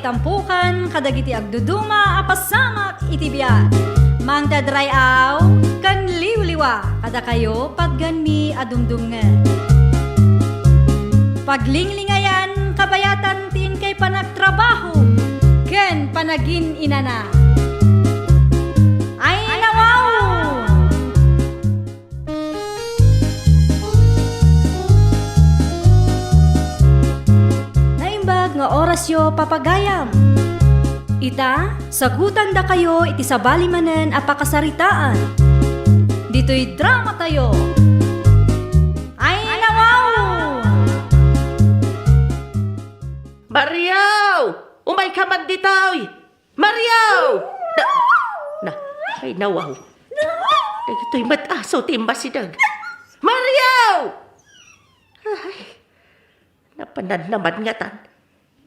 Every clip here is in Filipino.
tampukan, kadagiti agduduma, apasamak itibiyat. Mang tadrayaw, kan liwliwa, kada kayo patgan mi adumdumngan. Paglinglingayan, kabayatan tin kay panagtrabaho, ken panagin inana. Ay nawaw! Naimbag nga oras yo papagayam. Ita, sagutan da kayo iti sabali manen apakasaritaan. Dito'y drama tayo. Ay nawaw! Mariaw! Umay ka man ditoy! Mariaw! Ay nawaw. Ito'y mataso timbasidag. Mariaw! Ay, napanan naman nga tan.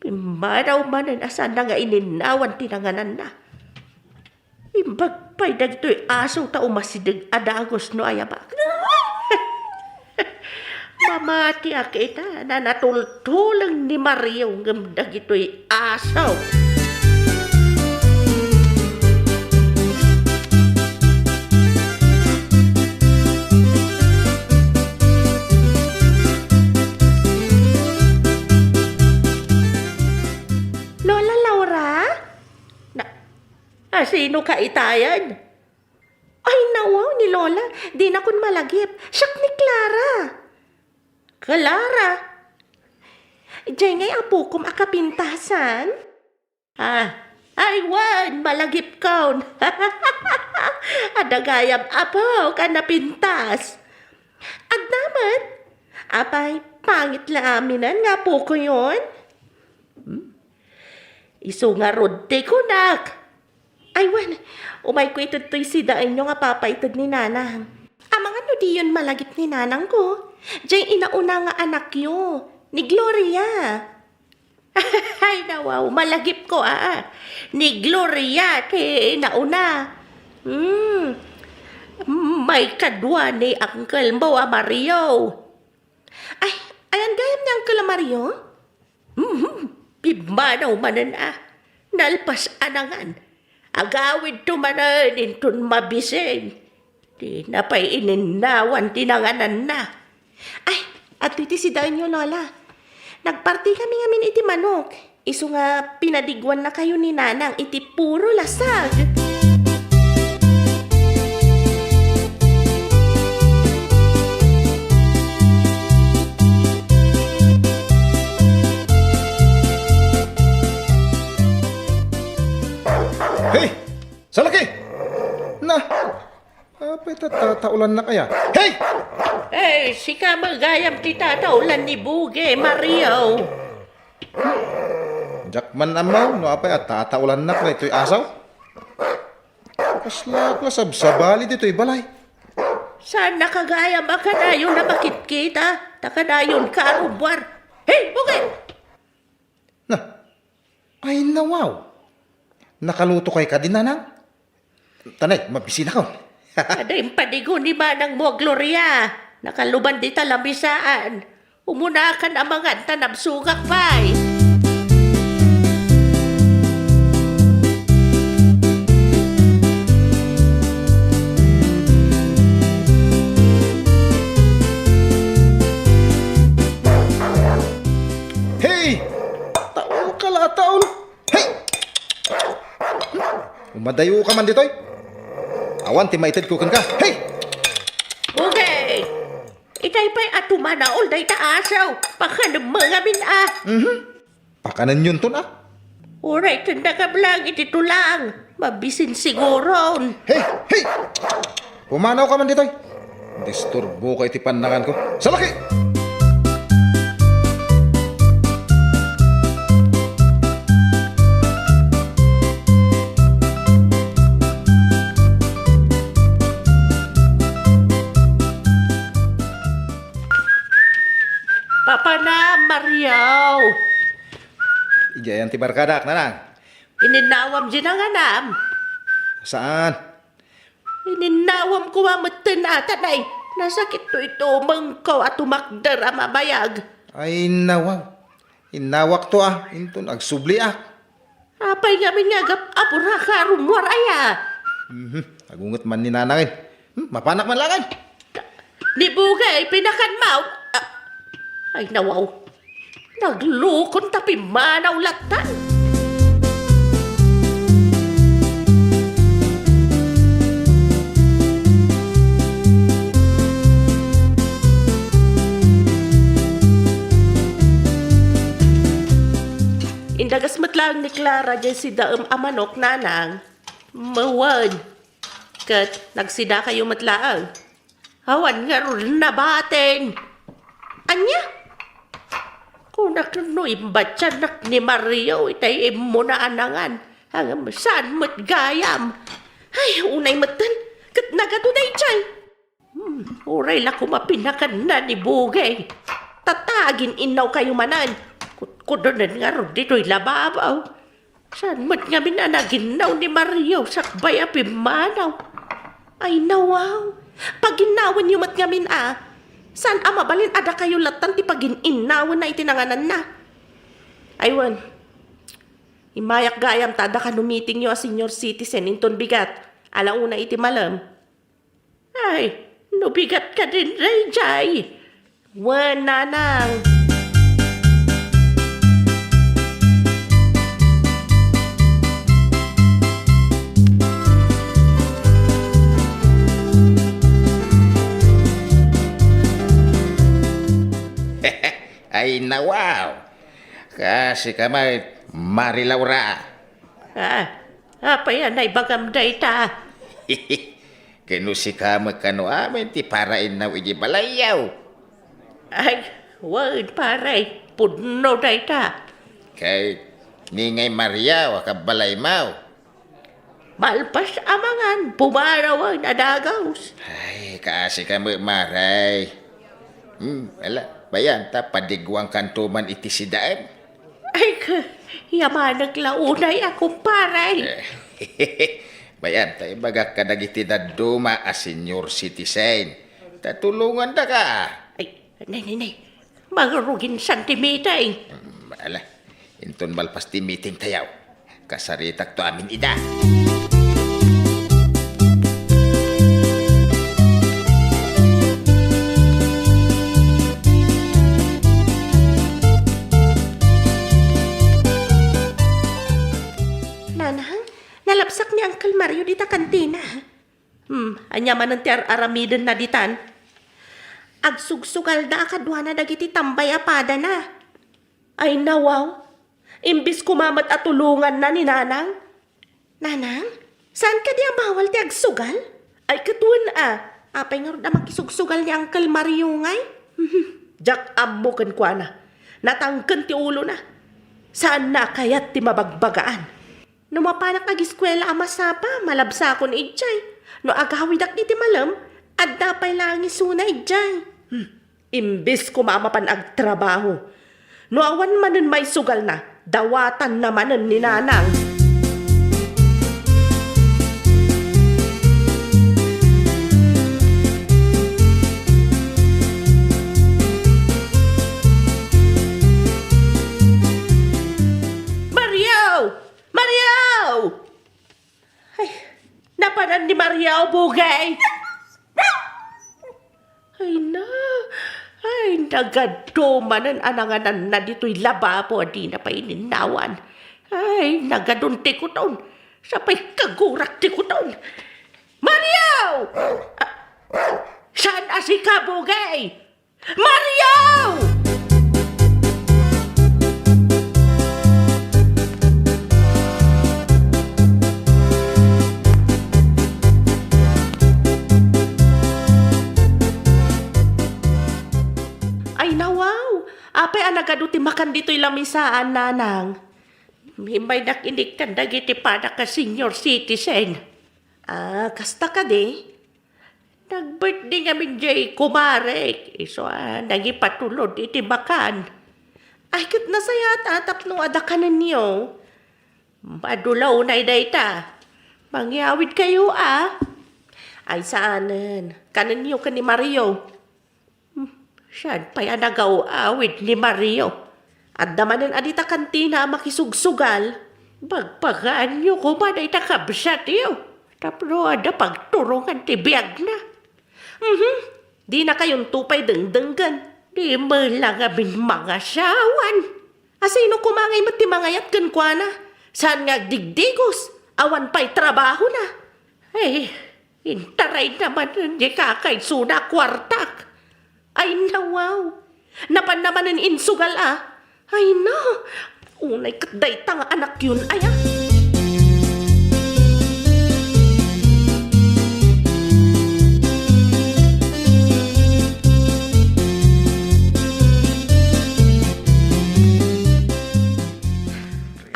Pimadaw manan asan na nga ininawan tinanganan na. Imbag pa'y dagto'y aso ta umasidag adagos no ayabak. Mamati akita na natultulang ni Mario ng dagito'y asaw. Lola Laura? Sino ka itayan? Ay nawaw ni Lola, di na kun malagip. Siyak ni Clara. Clara? Diyan ngay apo kum akapintasan? Ay wan, malagip kaun. Adagayam apo ka napintas. At naman, apay, pangit la aminan nga po ko yun. Iso nga rodte ko nak. Ay wan, umay ko ito'y sidain nyo nga papaitad ni nanang. Amang ano di yun malagip ni nanang ko? Diyan inauna nga anak yo, ni Gloria. Ay nawaw, malagip ko ni Gloria kay nauna. May kadwa ni Uncle mo Mario. Ay, ayan gayam ni Uncle Mario? Pibmanaw manan nalpas anangan. Agawid tumanan intun mabising. Di na pa'y ininawan tinanganan na. Ay, at iti si daon nyo, Lola. Nagparti kami ngamin iti manok. Iso nga pinadigwan na kayo ni nanang iti puro lasag. Hey! Salaki! Na! Apay tataulan na kaya. Hey! Eh, sika magayam ti tataulan ni Buge, Mario. Jakman amaw, no apay at tataulan na kaya ito'y asaw. Kasla sabsabali dito'y balay. Saan nakagayam akadayon na makitkita? Takadayon ka arubwar. Hey, Buge! Na! Ay nawaw! Nakaluto kay ka din nanang? Tanay, mabisina ko. Aday padigo ni Manang mo, Gloria. Nakaluban di talamisaan. Umunakan ang mga tanabsugak pa'y. Hey! Taon ka la, taon! Hey! Umadayo ka man dito'y. Awan, timaited ko kan ka. Hey! Okay. Itay pa'y atumanaol day taasaw. Pakanam mga Pakanan yun to na. Alright, tanda ka blang ititulang. Mabisin siguro. Hey! Hey! Pumanaw ka man dito'y. Disturbo ka iti pandangan ko. Salaki! Papa na, Mario. Ijayan ti barkadak, nanang. Ininawam din ang anam. Saan? Ininawam ko amatan atanay. Nasakit to ito, mangkaw at umakdar ang mabayag. Ay nawaw. Inawak to Intun agsubli Apay ngamin nga apura ka rumwar aya. Agungot man ni nanang mapanak man lang Ni Bugay, pinakan mau. Ay nawaw. Naglukon tapi manaw latan. Indagas matlang ni Clara dyan si Daem Amanok nanang. Mawad. Kat nagsida kayo matlaang. Hawan nga ron na bating. Anya? Kung naknunoy batsanak ni Mario, itay mo na anangan. Hanggang saan mat gayam. Ay, unay matan. Kat nagaduday chay. Uray la kumapinakan na ni Bugay. Tatagin inaw kayo manan. Kudonan nga ron dito'y lababaw. Saan mat nga minanaginaw ni Mario sakbay apimanaw. Ay nawaw. Pag ginawan niyo mat ngamin saan mabalin ada kayo latan ti pagin-inawan na itinanganan na. Aywan, imayak gayam tada ka numiting niyo a senior citizen inton bigat. Alauna iti malam. Ay, nubigat ka din, Ray Jay. Wan nanang. Ay nawaw. Kasi kamay Mari Laura. Apa yan ay bagamday ta. Kinusi ka kano amin ti parain na iji balayaw. Ay, wad paray. Pudno day ta. Kay ningay Maria wakabalay mau. Malpas amangan. Pumarawan adagaws. Ay, kasi kami maray. Ala. Bayan, ta padigwang kantuman iti si Daem. Ay, yaman naglaunay akong paray. Bayan, ta ibagak ka dagiti daduma a senior citizen. Tatulungan da ka. Ay, nay. Magarugin santimitay. Ala, inton malpas ti meeting tayaw. Kasaritak to amin ida. Nalapsak ni Uncle Mario dita kantina. Anya man ang aramiden na ditan. Agsugsugal da akadwa na dagiti tambay apada na. Ay nawaw. Imbis kumamat at tulungan na ni Nanang. Nanang, saan ka di bawal ti agsugal? Ay katuan Apay nga rin makisugsugal ni Uncle Mario ngay. Jak amukan kwa na. Natangkan ti ulo na. Saan na kayat ti mabagbagaan? No mapanak nag-eskwela amasapa, malabsa ko ni Ijay. No agawidak iti malam, at dapay lang isuna Ijay. Imbis ko mamapan agtrabaho. No awan manen may sugal na, dawatan namanen ni Nanang. Napanan ni Maria o Bugay. Ay, nagadumanan ananganan na dito'y lababo di na pa ininawan. Ay, nagadunti ko taon. Sapay kagurak ti ko taon. Maria! Saan asi ka, Bugay? Maria! Apay anagaduti makan dito'y lamisaan, Nanang. May nakinig ka dagiti para ka senior citizen. Kasta ka di. Nag-birthday ngamin jay kumarek. Iso nagipatulod iti makan. Ay kit nasaya tatap no adakanan niyo. Madulaw na idayta. Mangyawid kayo Ay saanan. Kanan niyo ka ni Mario. Siyan pa'y nagaw-awid ni Mario. At damanan adita kantina makisugsugal. Bagpagaan nyo ko man ay nakabsat iyo. Tapno ada pagturungan ti biyag na. Di na kayong tupay dengdenggan. Di mo lang abin mga sawan. Asino kumangay mo ti mangayat kan kwa na? Saan nga digdigos? Awan pa'y trabaho na. Ay, intaray naman hindi kakay suna kwartak. Ay nawaw. Napan naman ang insugal Ay na. Unay katday tanga anak yun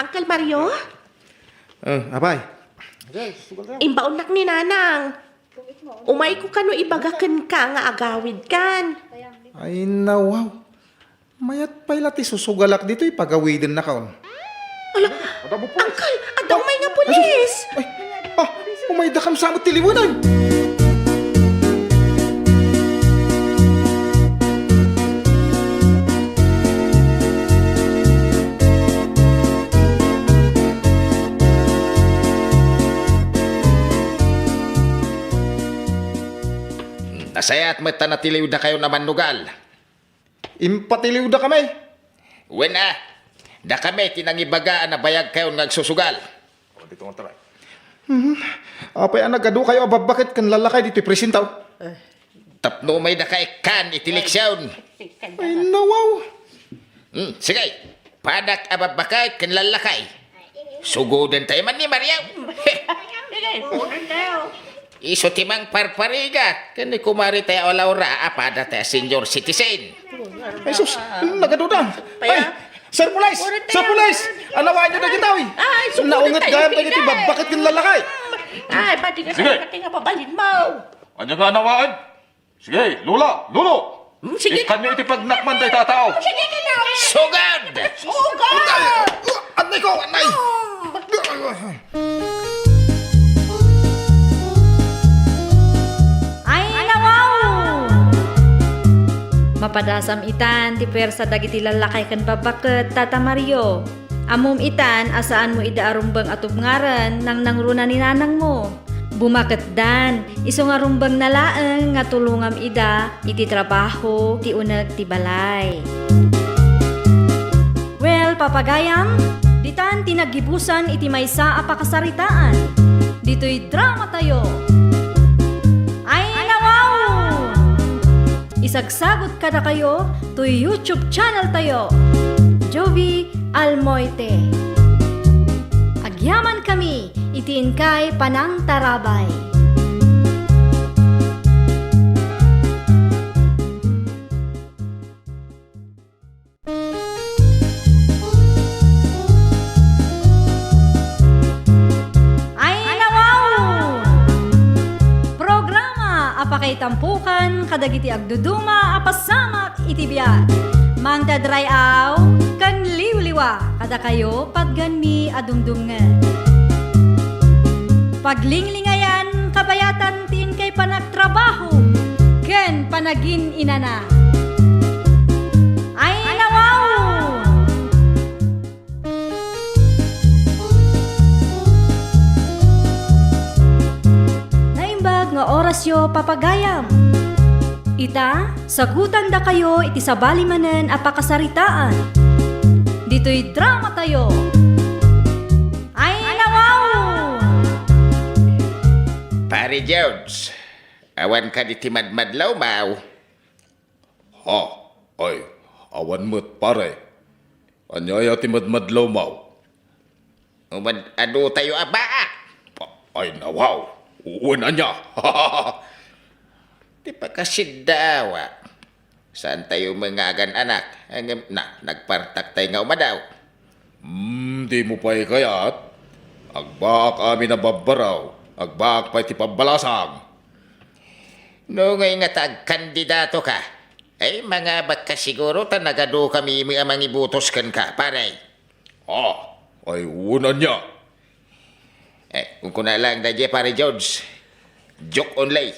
Uncle Mario? Abay. Imbaon nak ni Nanang. Umay ko kano ibagakan ka nga agawid kan. Ay, nawaw. Mayat pa'y lati susugalak dito pagawidin na kaon. Uncle, adaw may nga pulis. Ay, umay da kam samot tiliwanan. Nasaya't may tanatiliw na kayo naman nugal. Impatiliw da kami. Wena, da kami tinangibagaan na bayag kayo nagsusugal. Dito nga taray. Apay nagado kayo bakit kan lalakay dito presintaw? Tapno may nakaikan itiliksyon. Ay nawaw. Sige, padak ababakay kan lalakay. Sugodan tayo man ni Maria. Iso timang parparigat. Kani kumari tayo olaura apada tayo senior citizen. Ay sus, nagaduda. Ay, Sir Police! Sir Police! Anawain nyo na kita, oy! Ay, sumunod Naungat tayo, gayam na Pina. kita, bakit yung lalakay? Ay, pati ka Sige. sa pati nga pabalin mo. Ano nga nawaan? Sige, Lula, Lulo! Sige. Ikan nyo iti pagnakman tayo tatao. Sige ka na. Sugad! Sugod! Anay ko, anay! Ay, nawaw! Mapadasam itan, ti persa dagiti lalakay kan babaket, Tata Mario. Amom itan, asaan mo ida arumbang atubngaran nang nangruna ni nanang mo. Bumaket dan, iso nga rumbang nalaeng nga tulungam ida, iti trabaho, ti uneg ti balay. Well, papagayam, ditan tinagibusan iti maysa a pakasaritaan. Dito'y drama tayo. Ay, nawaw! Isagsagot ka na kayo to YouTube channel tayo. Jovi Almoite. Agyaman kami, itiin kay Panang Tarabay. Ay, nawaw! Programa apakay tampukan kadagiti agduduma apasamak itibiyat. Mang tadrayaw kan liwliwa kada kayo pagganmi adumdumngan. Paglinglingayan kabayatan tin kay panagtrabaho ken panagin inana. Ay nawaw! Naimbag nga orasyo papagayam. Ita, sagutan da kayo iti sabali manen a pakasaritaan. Dito'y drama tayo. Ay nawaw! Pare Jones, awan ka di timadmadlaw, mau. Ha, ay, awan mo't pare. Anyaya timadmadlaw mau. Ano tayo abaa? Ay, nawaw. Uwan anya. Di pa kasi dawa. Saan tayo mga agan anak? Nagpartak tayo nga umadaw. Di mo pa'y kayat. Agbaak amin na babaraw. Agbaak pa'y ti pabalasang. No ngay nga tag-kandidato ka. Ay mga baka siguro tanagado kami mga mangibutos kan ka, pare. Ha, ay uwan anya. Kung kuna lang da pare George. Joke only.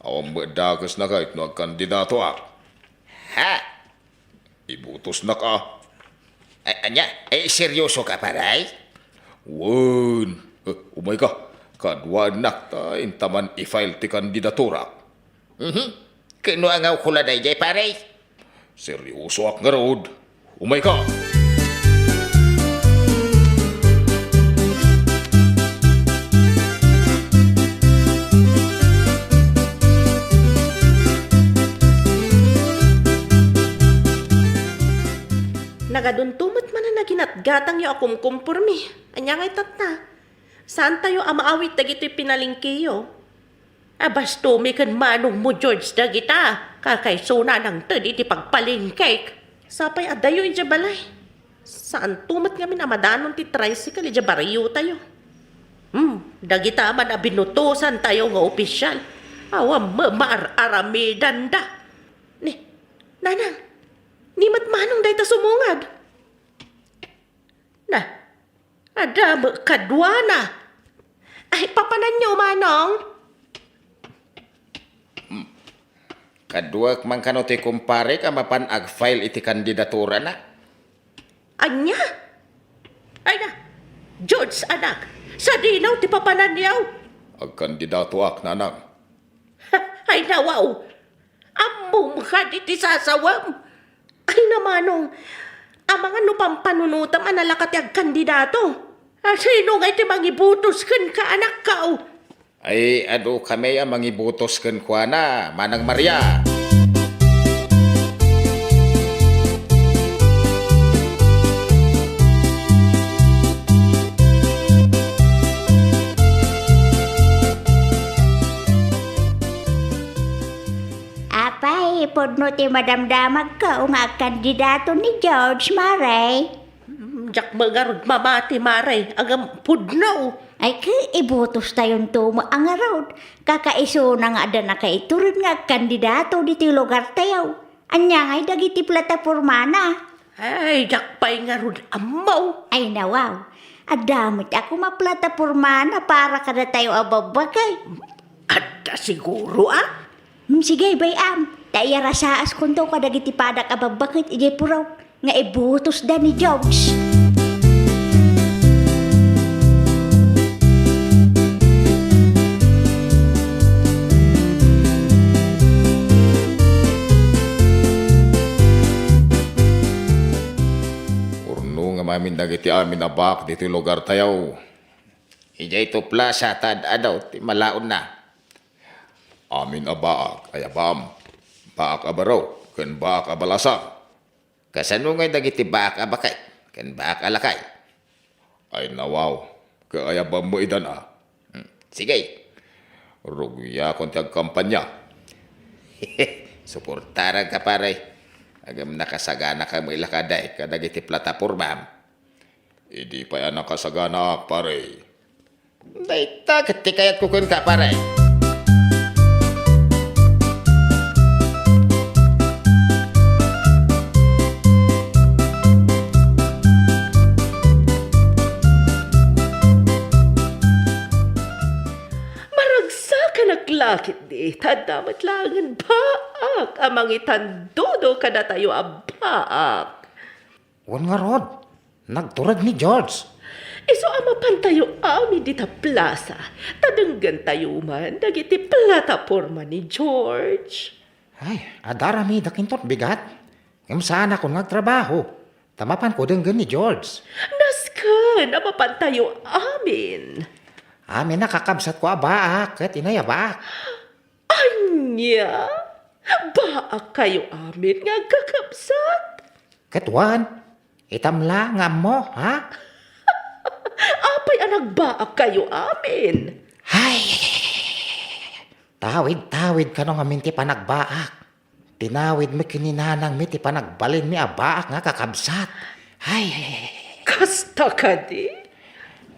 Awang dagas na kahit nagkandidato Ha? Ibutos na ka. Anya, seryoso ka paray? Wan, umay ka. Kadwa nak ta intaman i-file ti kandidatura. Kano ang kula day jay paray? Seryoso ak nga rod. Umay ka. Nagaduntumot man na naginatgatang yo akong kumpurmi. Anya ngay tatna. Saan tayo amaawit dagito'y pinalingkiyo? Abas tumi kan manong mo George dagita. Kakaysuna ng tadi ti pagpalingkik. Sapay adayo ija balay. Saan tumat kami na madanon ti tricycle ija bariyo tayo. Dagita man abinutusan tayo nga opisyal. Awa aramidan da. Nanang, ni manong day ta sumungad. Ada kadwana. Ay, papanan nyo, manong. Kaduak man kano ti kumpare ka mapan ag-file iti kandidatura na. Anya? Ay na, George anak, sa dinaw ti papanan niyaw. Ag kandidato ak nanang. Ay na, wow. Among ka iti sasawam. Ay na, manong. Ang mga pampanunutam analakati ag kandidato. Sino nga iti mangibutos kan ka anak ka? Ay, ado kami ang mangibutos ken kwa na, Manang Maria. Apay, podno ti madamdamag ka nga kandidato ni George Maray. Jak magarod mamati maray, agam pudno. Ay ibutos tayon tumo ang arod. Kakaiso na nga ada na kaiturod nga kandidato diti lugar tayaw. Anya ngay dagiti plataporma na. Ay, jak pa'y ngarod amaw. Ay nawaw, adamit ako maplataporma na para kada tayo ababagay. Ada siguro Sige bayam, tayo rasaas kundo ka dagiti padak ababagay ije puraw. Nga ibutos da ni George. Mamin dagiti amin na bak dito lugar tayaw. Ija ito plaza tad adaw, ti malaon na. Amin a baak, ay abam. Baak abaraw, ken baak abalasang. Kasano ngay dagiti baak abakay, ken baak alakay. Ay nawaw, kaayabam mo idan Sige, Ruguya kon ti agkampanya. suportaran ka paray. Agam nakasagana ka mo ilakaday, kadagiti plataporma. Idi pa yan nakasagana ak pare. Dayta, kati kayat kukun ka paray. Naglakit di, tadamat langan baak, amang itandodo ka na tayo baak. Wan nga rod, nagturad ni George. Iso amapan tayo amin dita plaza, tadanggan tayo man, dagiti plataporma ni George. Ay, adarami dakintot bigat. Ngam saan ako nagtrabaho. Tamapan ko denggan ni George. Naskan, amapan tayo amin. Amin nakakabsat ko abaak, kat inayabak. Anya? Baak kayo amin nga kakabsat? Katwan, itamla nga mo, ha? Apay anag baak kayo amin? Ay, tawid ka nung amin ti panagbaak. Tinawid mi kininanang mi ti panagbalin mi abaak nga kakabsat. Ay, Kasta ka di?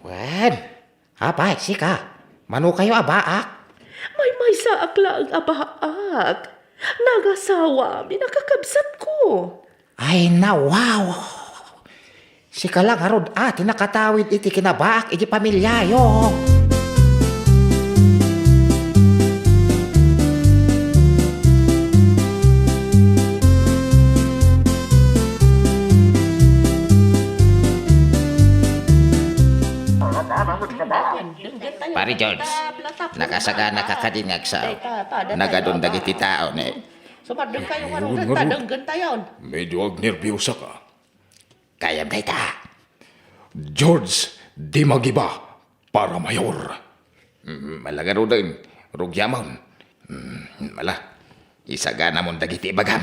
wen. Apay, sika. Mano kayo abaak? May saak lang abaak. Nagasawa mi nakakabsat ko. Ay, wow. Sika lang harod tinakatawid iti kinabaak iti pamilyayo. Mari George, nakasagana ka kadingag sa nagadon dagiti tao na Sumadong kayo Ayun, anong nga, tadanggan tayon. Medyo agnerbiyosa ka. kayam na ita. George, di magiba para mayor. Malagaro din, rugyamon. Mala, isagana mong dagiti bagam.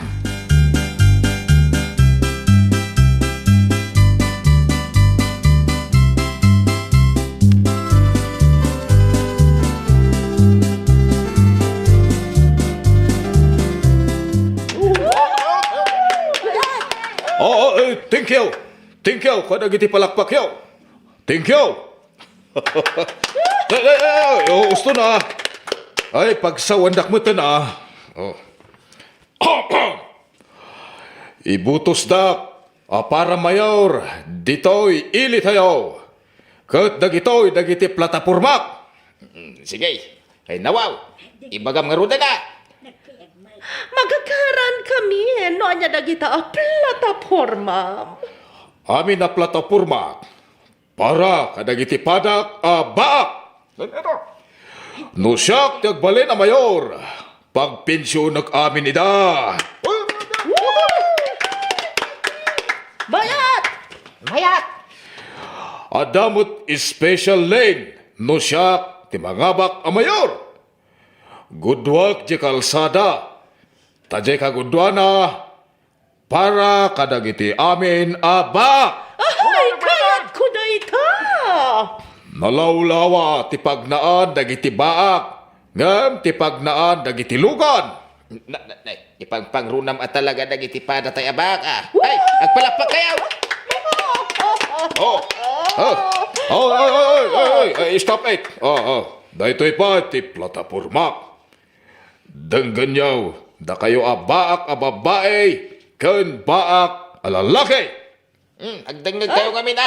Thank you. Thank you. Kada giti palakpak yaw. Thank you. Gusto na. Ay, pagsawandak mo ito na. Oh. Ibutos dak. Para mayor, dito'y ili tayo. Kat dagito'y dagiti platapormak. Sige, ay nawaw, ibagam nga ruda na. Magagaran kami, no anya dagita a plataforma. Amin na plataporma para kadagiti padak baak. No siyak tagbalin na mayor, pagpensyon amin ida. Bayat! Mayat! Adamot special lane, no siyak ti mangabak a mayor. Gudwak di kalsada, tajay kagudwana, para kadagiti amin baak. Ay, kayat ko na ita! Nalawlawa ti pagnaan dagiti baak, ngam ti pagnaan dagiti lugan. Ipagpangrunam at talaga dagiti pada tayo abak Ay, agpalapak kayo. Stop it. Daytoy pa ti plataporma. Dangganyaw, da kayo baak a babae, ken baak a lalaki. Agdangag kayo ngamin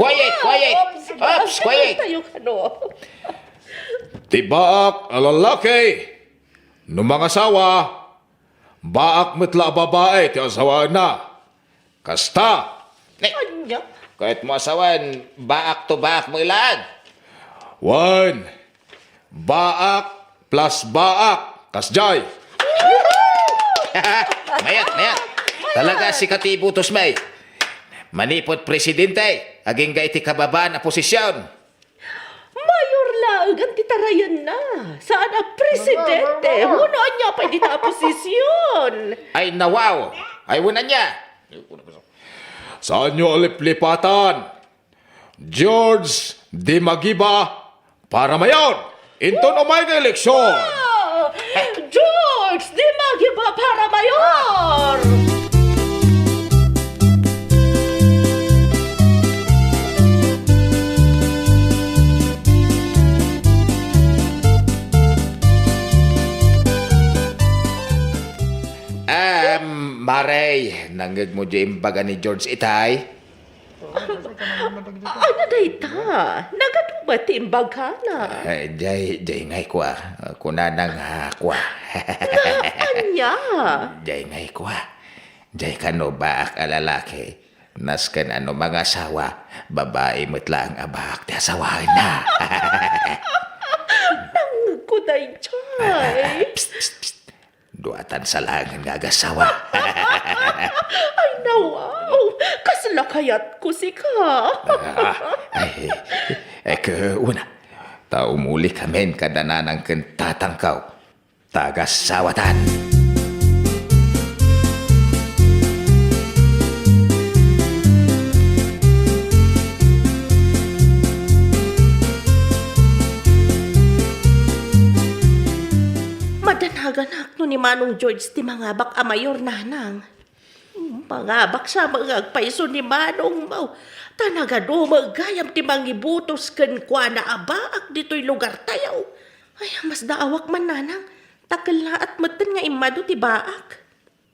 Quiet, quiet. Ops, quiet. Tayo ka no. Ti baak a lalaki, no mga asawa, baak metla a babae ti asawa na. Kasta, Anya? Kahit mo asawan, baak to baak mo ilag. 1, baak plus baak, kasjay. Mayat, mayat. Talaga si Katibutos may. Manipot presidente, aging ga iti kababaan na posisyon. Mayor laag ang titarayan na. Saan ang presidente? Hunaan niya pa dita posisyon. Ay nawaw, ay wala niya. Saan nyo aliplipatan? George Di Magiba para mayon. Inton o may eleksyon. George, di magiba para mayor! Maray, nanggag mo di imbaga ni George Itay. Ano da ita? Nagaduba timbag ka na. Jay ngay kwa. Kuna nang kwa. Anya? Jay ngay kwa. Jay kano baak a lalaki. Naskan ano mga asawa. Babae matlang abak. Di asawahin na. Kuday chay. Duatan sa langan nga agasawa. Ay nawaw. Kasla kayat ko si ka. Una. Taumuli kamen kadananang kentatangkaw. Tagasawatan. Madanagan no ni Manong George ti mangabak a mayor nanang. Mangabak sa magagpaiso ni Manong mau. Tanaga do magayam ti mangibutos ken kwa na abaak dito'y lugar tayaw. Ay, mas daawak man nanang. Takal na at matan nga imado ti baak.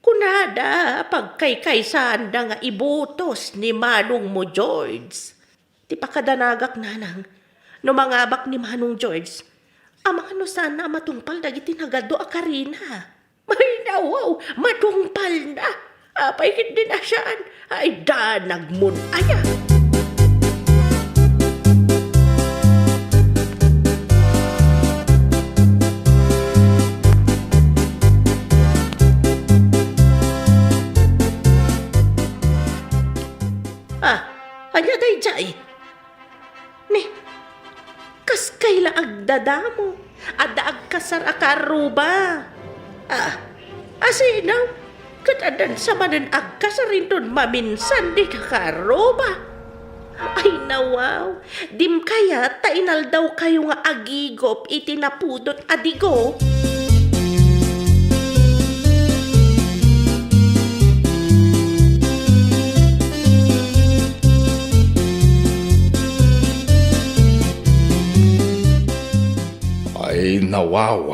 Kunada, pagkay-kaysaan da nga ibutos ni Manong mo George. Ti pakadanagak nanang. No mangabak ni Manong George, amang ano sana matungpal dagiti nagado a Karina. May nawaw, matungpal na. Apay hindi na siyaan. Ay danag mun aya. jay. Ni, kas kaila agdadamo. Ada agkasar akaruba. Asinaw, katadan sa manan agkasarin ton maminsan di kakaruba. Ay nawaw, dim kaya tainal daw kayo nga agigop itinapudot adigo. Ay, nawaw.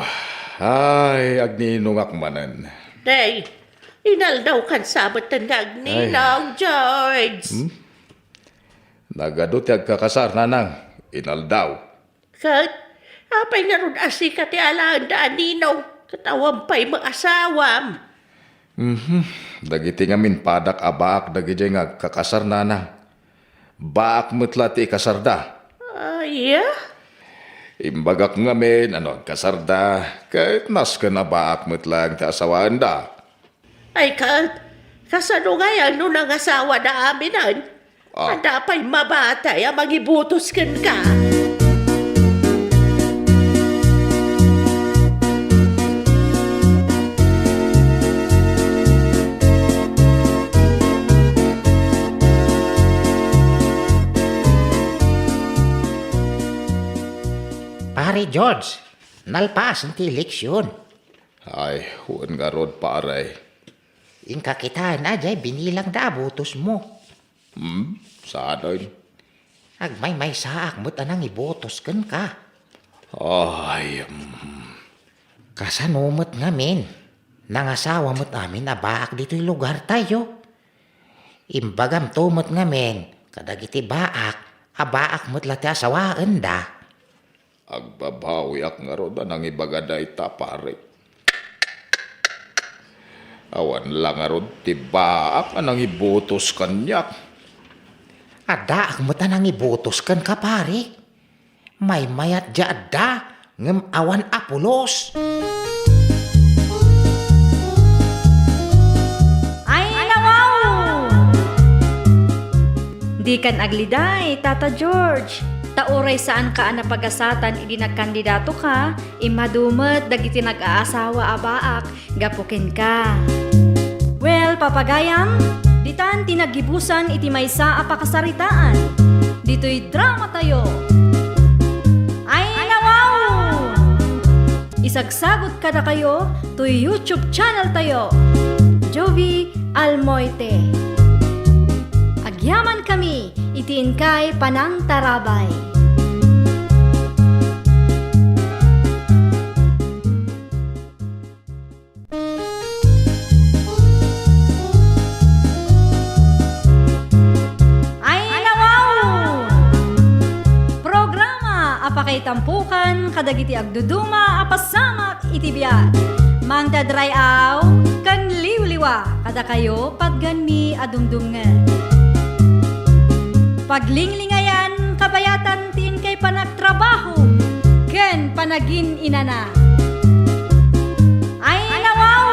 Ay, agninungak manan. Day, inal daw kan sabot ng agninang, George. Nagadot yung kakasar, nanang. Inaldaw. Kat, apay nga ron asika ti alaan daan ninaw. Katawang pa'y mag-asawam. Dagiti ngamin padak abaak dagiti nga kakasar, nanang. Baak mutla ti kasarda. Ay, Imbagak ngamin, kasarda. Kahit nas ka na baak mutlang ti asawaan da. Ay, Kat, kasano nga yan nung nangasawa na aminan? Ada pa'y mabatay ang magibutos kan ka. Pare George, nalpas ang eleksyon. Ay, huwag nga rod paray. Ingka kita na jay binilang da botos mo. Saan doon? Agmay saak mo't anang ibotos kan ka. Ay, Kasano mo't ngamin. Nangasawa mo't amin abaak dito'y lugar tayo. Imbagam to mo't ngamin. Kadagiti baak, abaak mo't lati asawaan da. agbabawi ak nga rod anang ibagada ita pare. Awan lang nga rod tibaak anang ibutos kanyak. Ada ang mata nang ibotos kan ka pare. May mayat ja ada ngem awan apulos. Ay, nawaw! Di kan agliday, Tata George. Tauray saan ka na pagasatan idi nagkandidato ka, imadumet dagiti nag-aasawa abaak, gapukin ka. Well, papagayam, ditan tinagibusan iti maysa a pakasaritaan. Dito'y drama tayo. Ay, nawaw! Isagsagot ka na kayo to YouTube channel tayo. Jovi Almoite. Agyaman kami, itiin kay Panang Tarabay. Ay, nawaw! Programa apakay tampukan kadagiti agduduma apasamak itibiyat. Mang dadrayaw kan liwliwa kada kayo pagganmi adumdungan. Paglinglingayan kabayatan tin kay panagtrabaho ken panagin inana. Ay, nawaw!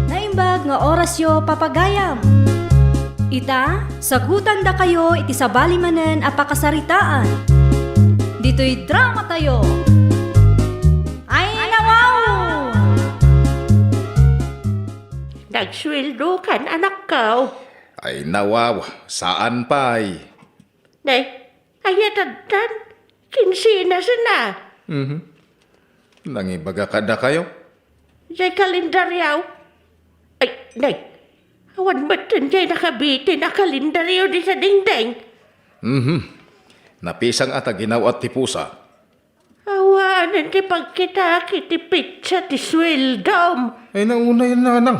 Naimbag nga orasyo papagayam. Ita, sagutan da kayo iti sabali manen a pakasaritaan. Dito'y drama tayo. Ay, nawaw! Nagsweldo kan anak ko. Ay nawaw, saan pa'y? Nay, ayatagdan. Kinsina na. Nangibaga kada kayo? Jay kalendaryaw. Ay, nay. Awan ba't jay nakabiti na kalendaryo di sa dingding? Napisang ata ginaw at tipusa. Awanan ti pagkita kiti pizza ti sweldom. Ay nauna yan nanang.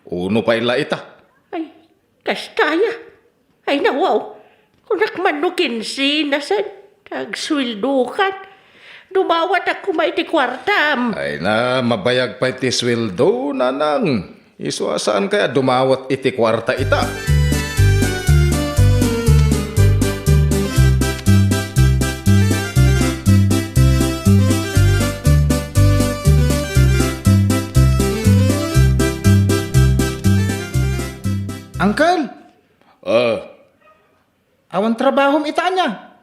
Uno pa ila ita. Ay, kastaya. Ay, nawaw. Kunak manukin sinasan. Tagswildukan. Dumawat ako may ti kwartam. Ay na, mabayag pa iti sweldo, nanang. Isuasaan kaya dumawat iti kwarta ita. Awan trabaho ita niya.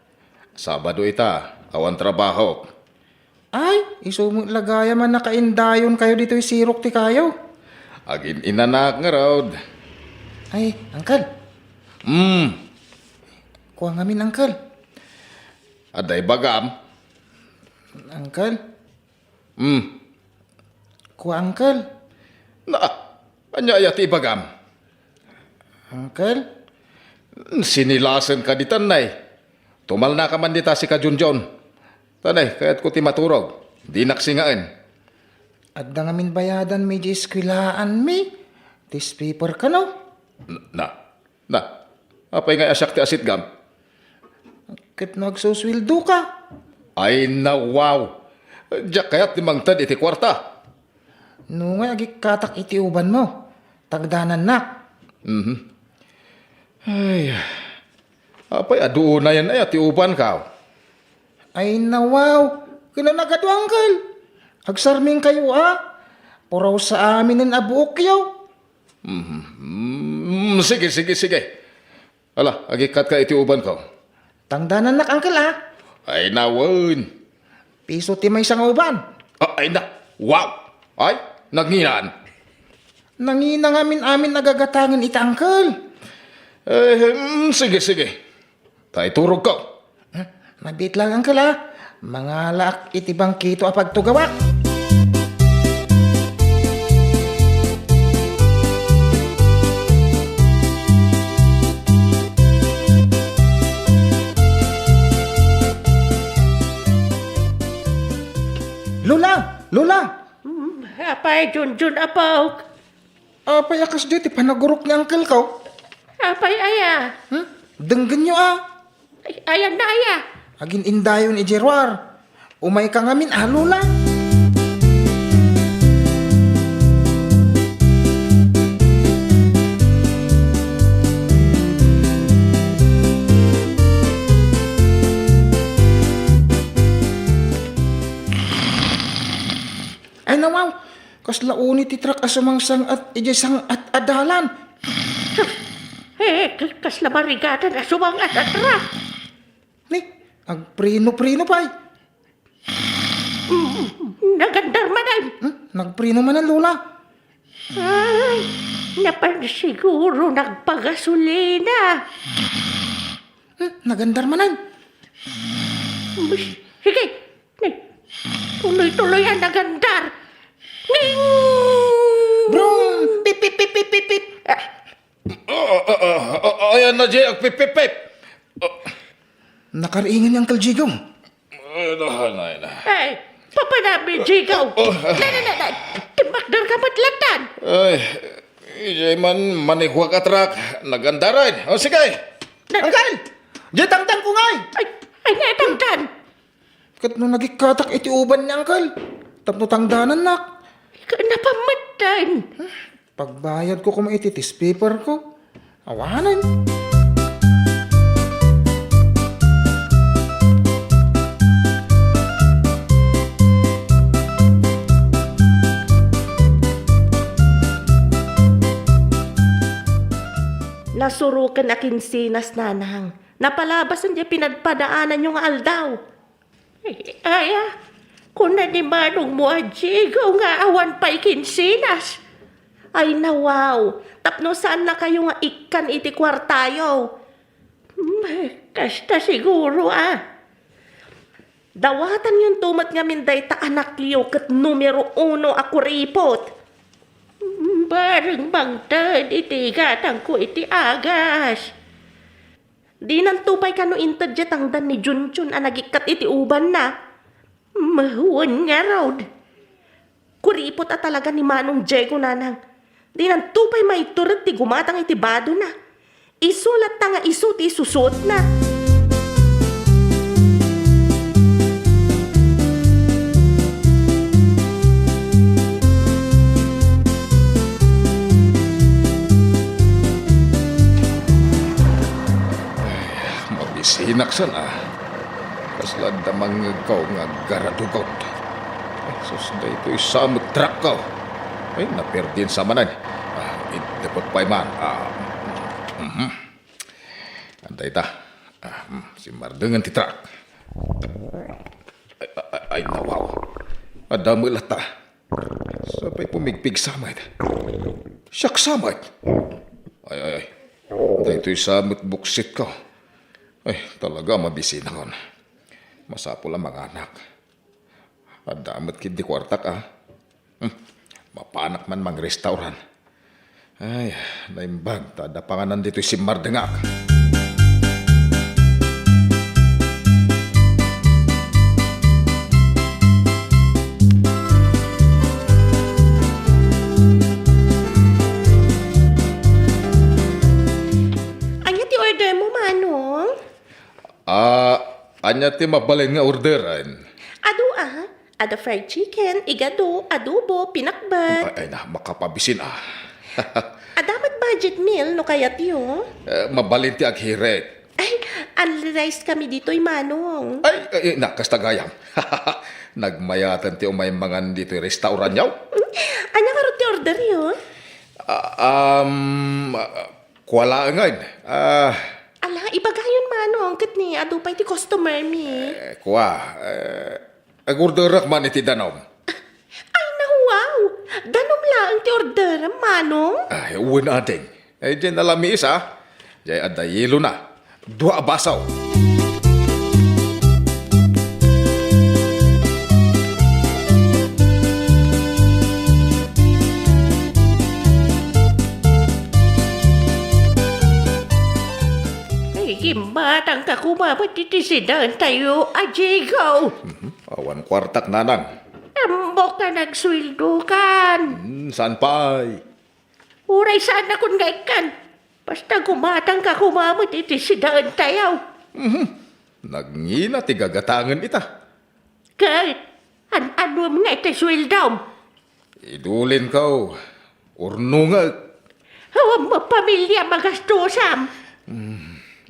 Sabado ita, awan trabaho. Ay, isumo lagaya man nakaindayon kayo dito sirok ti kayo. Agin inanak nga raw. Ay, Uncle. Kuha ngamin, Uncle. Aday bagam. Uncle. Kuha, Uncle. Na, anya ti bagam. Uncle. Sinilasan ka di tanay. Tumal na ka man dita si Kajunjon. Tanay, kaya't ko ti maturog. Di naksingaan. Adda ngamin bayadan medyo eskwilaan mi. Tis paper ka no? Na. Apay nga asyak ti asit gam. Kat nagsuswildo ka. Ay na wow. Diyak kaya't timangtad iti kwarta. No nga agi katak iti uban mo. Tagdanan nak. Ay. Apay adu na yan ay ati uban ka. Ay nawaw. Kinanagado, Uncle. Agsarming kayo Puraw sa amin ng abuok yaw. Sige. Ala, agikat ka iti uban ko. Tangdanan nak, Uncle Ay nawon. Piso ti may isang uban. Ay na. Wow. Ay, nagninaan. Nangina amin nagagatangin ita, Uncle. Sige. Tay turog ko. Mabit lang, Uncle Mga laak iti bangkito apag tugawak. Lola! Apay, Junjun apaw. Payakas dito, panagurok ni Uncle ko. Apay, aya. Denggan nyo Ayan na, aya. Agin indayon ni Gerwar. Umay ka ngamin, Lola. Ay nawaw, kasla unit titrak asamangsang at ijasang at adalan. Kasla marigata na sumang atatra. Ni, agprino-prino pa'y. Nagandar manay. Nagprino man ang Lola. Ay, napansiguro nagpagasolina. Nagandar manan. Sige, tuloy-tuloy ang nagandar. Ning! Brum! Pip, pip, pip, pip, pip, pip. Ayan na, Jay, agpipipip. Nakariingin yung kaljigong. Ay na. Ay, papanami, Jigaw. Na. Timakdar ka matlatan. Ay, Jay man manihwag atrak. Nagandaran. O sige. Uncle! Diyan tangtang ko ngay! Ay, natangtan. Kat nung nagikatak iti uban niya, Uncle. Tapno tangdanan nak. Napamatan. Pagbayad ko kung maititis paper ko. Awanan. Nasurukan na kinsinas nanang. Napalabas ang pinagpadaanan yung aldaw. Ay, kung nanimanong mo Jigaw nga awan pa'y kinsinas. Ay nawaw, tapno saan na kayo nga ikan iti kwartayo? Kasta siguro Dawatan yung tumat nga minday ta anak liyo kat numero 1 ako ripot. Bareng bangtad iti gatang ko iti agas. Di nang tupay kano intad tangdan ni Junjun nagikat iti uban na. Mahuwan nga raw. Kuripot talaga ni Manong Diego nanang. Di nang tupay maiturad ti gumatang iti bado na. Isulat ta nga isu ti susot na. Sinaksan Kasla damang ikaw nga garadugot. Ay, sus na ito'y samot truck ko. Ay, naperdin sa manan. Dapat pa man. Antay ta. Si Mardengan titrak. Ay nawaw. Adamo lata. Sabay pumigpig samad. Siyak samad. Ay. Dahil ito'y samot buksit ko. Ay, talaga mabisin ako. Masapo lang mga anak. Adamot kid di kwartak Mapanak man mang restauran. Ay, naimbag. Tadapanganan dito'y si Mardengak. Anya ti order mo, Manong? Anya ti mabalin nga orderan. Ado Ada fried chicken, igado, adobo, pinakbet. Ay na, makapabisin Adamat budget meal no kaya tiyo? Mabalin ti aghiret. Ay, unrealized kami dito'y Manong. Ay, nakastagayam. Nagmayatan ti umay mangan dito yung restaurant yaw. Anya ka rin ti order yun? Kuwala ngayon. Ala, ibagayon Manong, kat ni ado pa ti customer mi. Agorderak man iti danom. Ay, wow! Danom lang ti order, Manong. Ay, uwin ating. Ay, dyan nalami isa. Jay adayilo na. Dua basaw. Ay, gimatang ka kumabot titisidan tayo, ajigaw. Awan kwartak nanang. Ambok ka nagswildo kan. Saan pa ay? Uray sana kung gaikan. Basta gumatang ka kumamot itisidaan tayo. Nagngina ti gagatangan ita. Kahit, ano mo nga itiswildom. Idulin ka. Urnungag. Hawag mo pamilya magastusam.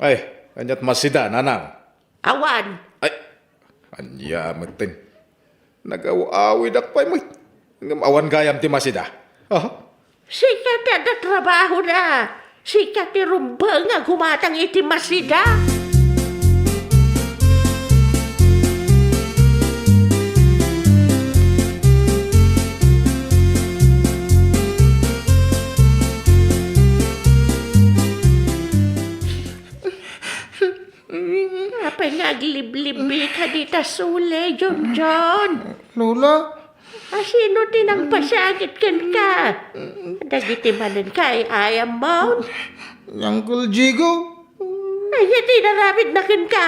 Ay, kanyat masida nanang. Awan. Ay, anya matin. Nag-awawid akpay mo. Awan gayam ti masida. Sikat na trabaho na. Sikat ni rumba nga gumatang iti masida. Apa nga glib-libi ka dito sule, John. Lola, Sino din ang pasakit kan ka? Dagiti manan ka ay ayam mo? Uncle Jigo, Ay, hindi naramid na kan ka.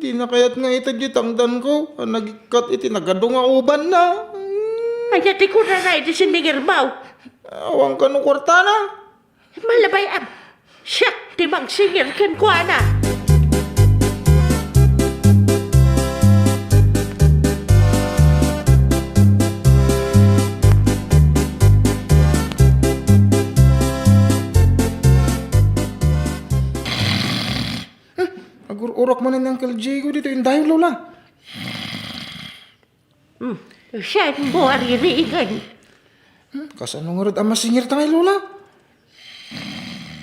di na kayat nga itagitangdan ko. Nagikat iti nagadong nga uban na. Ay, hindi ko na iti sinigir mo. Awang ka no kwarta na. Malabay am. Siyak, timang singir kan ko na. Agur-urak man ni Uncle Jigo dito yung dayo, Lola. Siya mo aririgan. Kasano nga rin ang masingir tayo, Lola?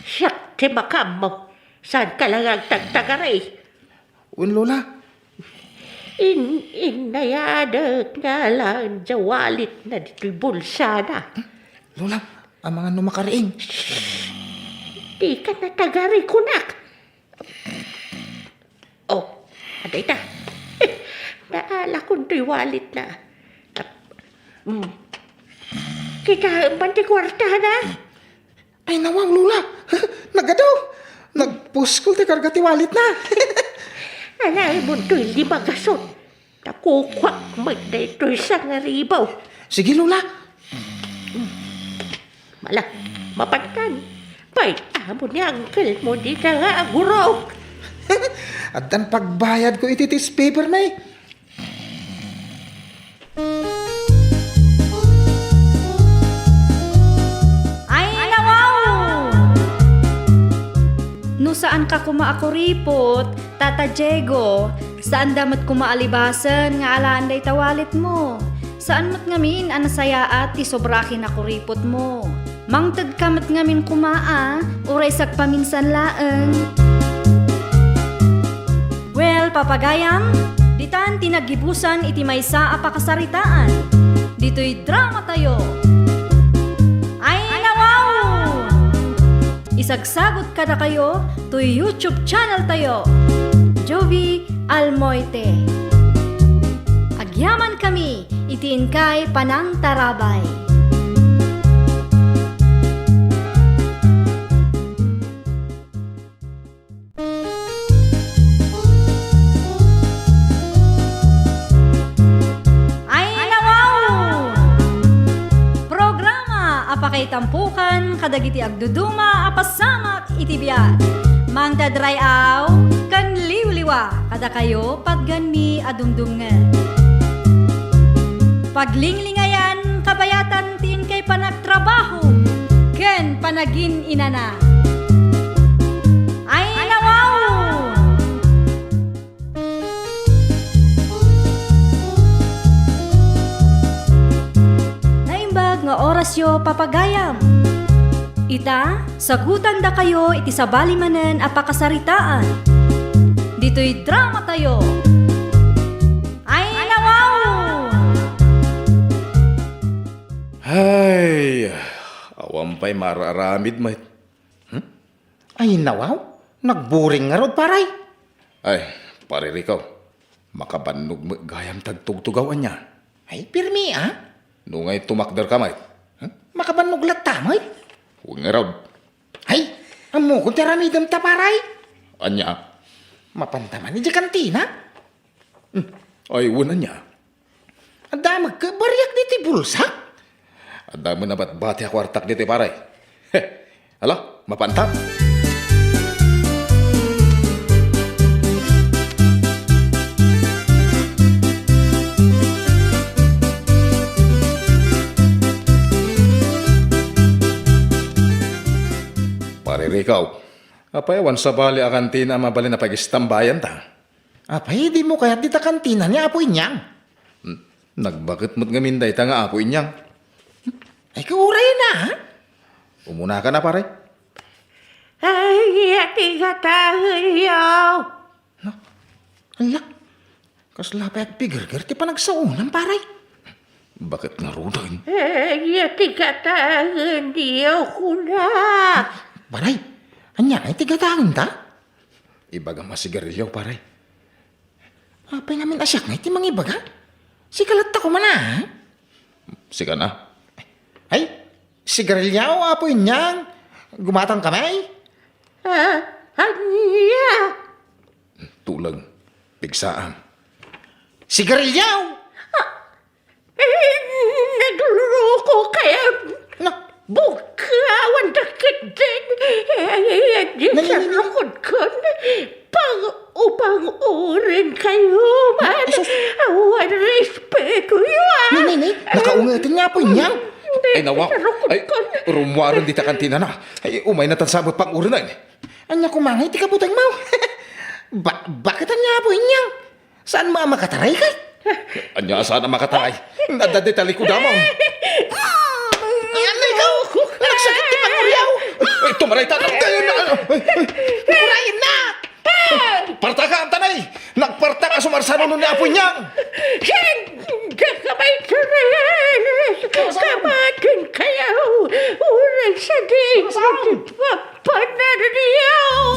Siyak, timakam mo. Saan ka lang ang tagtagaray? Un, Lola. Inayadag nga lang jawalit na dito'y bulsa na. Lola, ang mga numakariing. Di ka natagari kunak. Oh, aday ta. Naala kong to'y wallet na. Kita banti kwarta na. Ay, nawang, Lola. Nagadaw. Nagpuskol ti kargati walit na. Alay mo to'y limagasot. Nakukwak mo na ito'y sangaribaw. Sige, Lola. Mala, mapagtan. Pay, amo ni uncle mo di ka nga agurok. At dan pagbayad ko ititis paper na eh. Ay, nawaw! No saan ka kumaakuripot, Tata Diego? Saan damat kumaalibasan nga alaan day tawalit mo? Saan mat ngamin anasayaat ti sobrakin na kuripot mo? Mangtad ka mat ngamin kumaa, uray sak paminsan laeng. Papagayam, ditan tinagibusan iti maysa a pakasaritaan. Dito'y drama tayo. Ay nawaw! Isagsagot ka na kayo to YouTube channel tayo. Jovi Almoite. Agyaman kami, itiin kay Panang Tarabay. Apakay tampukan, kadagiti agduduma, apasamak itibiyat. Mang tadray aw, kan liwliwa, kada kayo patganmi adumdumngan. Paglinglingayan, kabayatan tin kay panagtrabaho, ken panagin inana. Ay nawaw! Nga orasyo papagayam. Ita, sagutan da kayo iti sabali manen a pakasaritaan. Dito'y drama tayo. Ay nawaw! Ay, awampay mararamid mait. Ay nawaw, nagburing nga rod paray. Ay, paririkaw, makabannog mo gayam tagtugtugawan niya. Ay pirmi ah. Nungay tumakder ka mait. Makabannog latamay. Huwag nga raw. Ay, amo kung tiramidam ta paray. Anya, Mapantaman ni di kantina. ay una niya. Ang damag ka, bariyak di ti bulsak. Ang dami na ba't bati ako artak dito paray. Hala, mapantap. Paririkaw, apayawan sa bali a kantina mabali na pagistambayan ta. Apay, di mo kaya di ta kantina niya apoy niyang. Nagbakit mo't ngaminday ta nga ako inyang. Ay, kauray na ha? Umuna ka na paray. Ay, ati katahan yaw. Alak, kaslapay at pigirgir ti panagsaunang paray. Bakit nga rudoy? Ay, ati katahan yaw ko na. Paray, anya ay tigatangin ta? Ibaga masigarilyaw paray. Apay namin asyak nga iti mangibaga. Sikalat ko man ha? Sika na. Ay, sigarilyaw apoy niyang. Gumatang kamay. Anya? Tulang. Pigsaan. Sigarilyaw! Nagluloko kaya No, bukawan dakit din. Di sa lukod ko. Pang-upang urin kayo man. Awan respeto yun. Nay, nakaungatin nga apoy niyang. Ay nawa. Ay, rumwaran di ta kantina na. Ay, umay na tansabot pang uri na. Anya kumangay, ti kabutang mau. Bakit anya apoy niyang? Saan mo makataray kay? Anya sana makatay. Nadadetali ko damang. Ano ikaw? Nagsakit ti panguryaw. Ay, tumaray ta. Urayin na! Parta ka, tanay. Nagparta ka sumarsano nun ni apoy niyang. Kakamay ka rin. Kamatin kayo. Uray sa din. Panarniyaw.